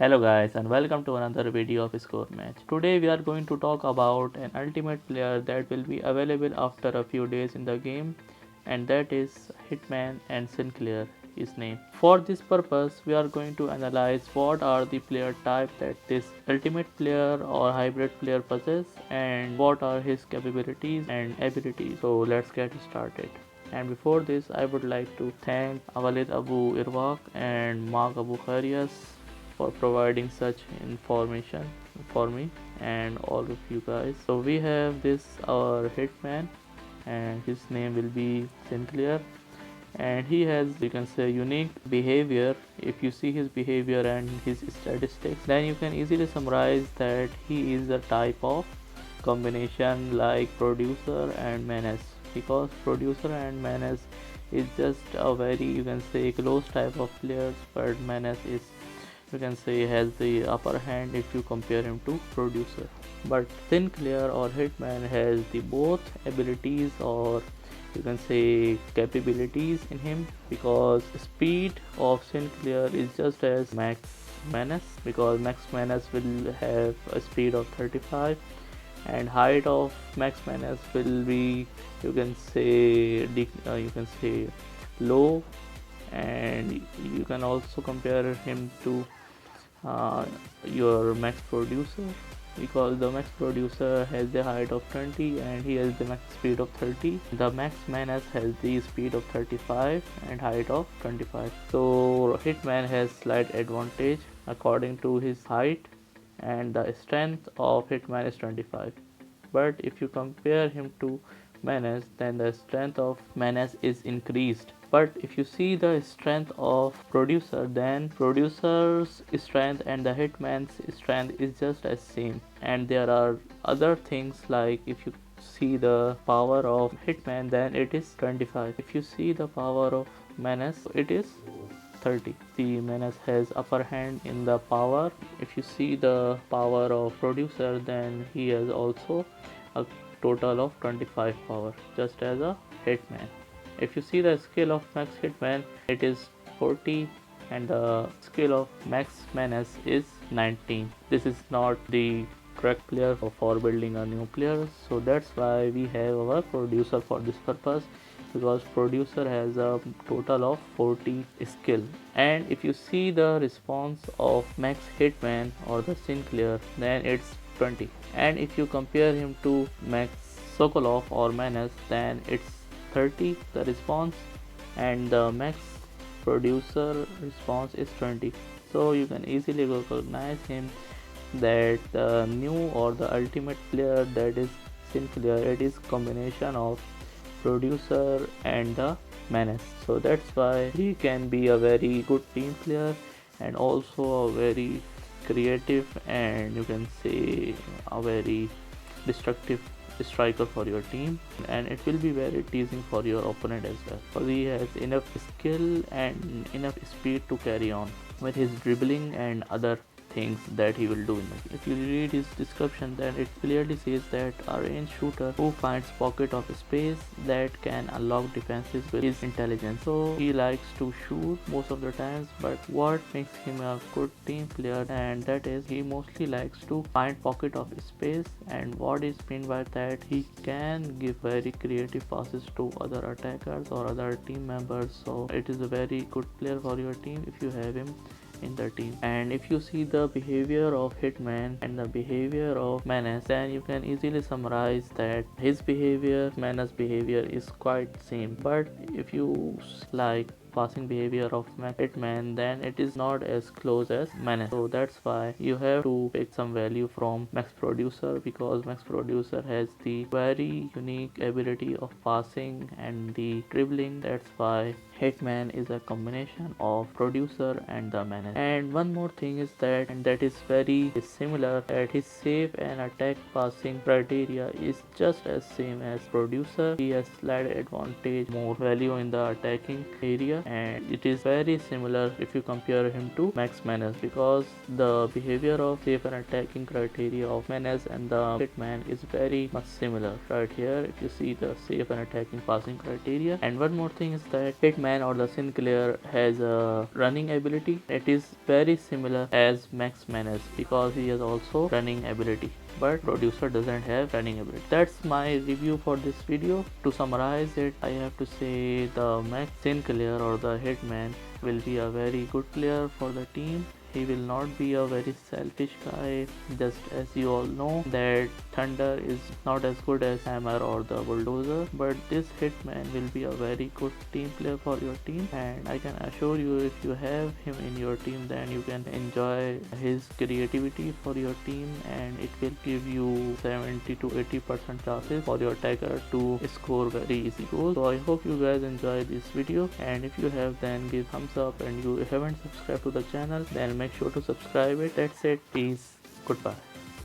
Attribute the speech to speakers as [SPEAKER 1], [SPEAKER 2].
[SPEAKER 1] Hello guys and welcome to another video of Score Match. Today we are going to talk about an ultimate player that will be available after a few days in the game, and that is Hitman and Sinclair his name. For this purpose we are going to analyze what are the player type that this ultimate player or hybrid player possess and what are his capabilities and abilities. So let's get started. And before this, I would like to thank Walid Abu Irwaq and Mark Abu Kharias for providing such information for me and all of you guys. So we have this our hitman, and his name will be Sinclair, and he has, you can say, unique behavior. If you see his behavior and his statistics, then you can easily summarize that he is a type of combination like producer and menace, because producer and menace is just a very, you can say, close type of players, but menace is, you can say, has the upper hand if you compare him to producer. But Sinclair or Hitman has the both abilities, or you can say capabilities in him, because speed of Sinclair is just as Max Menace, because Max Menace will have a speed of 35 and height of Max Menace will be, you can say, low. And you can also compare him to your max producer, because the max producer has the height of 20 and he has the max speed of 30. The max menace has the speed of 35 and height of 25. So hitman has slight advantage according to his height, and the strength of hitman is 25. But if you compare him to menace, then the strength of menace is increased. But if you see the strength of producer, then producer's strength and the hitman's strength is just as same. And there are other things, like if you see the power of hitman, then it is 25. If you see the power of menace, it is 30. The menace has upper hand in the power. If you see the power of producer, then he has also a total of 25 power, just as a hitman. If you see the skill of max hitman, it is 40, and the skill of max menace is 19. This is not the correct player for building a new player, so that's why we have our producer for this purpose, because producer has a total of 40 skill. And if you see the response of max hitman or the Sinclair, then it's 20. And if you compare him to max Sokolov or menace, then it's 30 the response, and the max producer response is 20. So you can easily recognize him that the new or the ultimate player, that is Sinclair, it is combination of producer and the menace. So that's why he can be a very good team player, and also a very creative, and you can say a very destructive striker for your team, and it will be very teasing for your opponent as well, because he has enough skill and enough speed to carry on with his dribbling and other things that he will do in the game. If you read his description, then it clearly says that a range shooter who finds pocket of space that can unlock defenses with his intelligence. So he likes to shoot most of the times, but what makes him a good team player, and that is he mostly likes to find pocket of space. And what is meant by that, he can give very creative passes to other attackers or other team members. So it is a very good player for your team if you have him in the team. And if you see the behavior of hitman and the behavior of menace, then you can easily summarize that his behavior, menace behavior is quite same. But if you like passing behavior of hitman, then it is not as close as menace. So that's why you have to pick some value from max producer, because max producer has the very unique ability of passing and the dribbling. That's why hitman is a combination of producer and the menace. And one more thing is that, and that is very similar, that his save and attack passing criteria is just as same as producer. He has slight advantage, more value in the attacking area, and it is very similar if you compare him to Max Menace, because the behavior of safe and attacking criteria of Menace and the Hitman is very much similar. Right here if you see the safe and attacking passing criteria. And one more thing is that Hitman or the Sinclair has a running ability. It is very similar as Max Menace because he has also running ability, but producer doesn't have running ability. That's my review for this video. To summarize it, I have to say the Max Sinclair or the Hitman will be a very good player for the team. He will not be a very selfish guy, just as you all know that Thunder is not as good as Hammer or the Bulldozer, but this Hitman will be a very good team player for your team, and I can assure you if you have him in your team, then you can enjoy his creativity for your team, and it will give you 70 to 80% chances for your attacker to score very easy goals. So I hope you guys enjoy this video, and if you have, then give thumbs up, and you haven't subscribed to the channel, then make sure to subscribe it. That's it. Peace. Goodbye.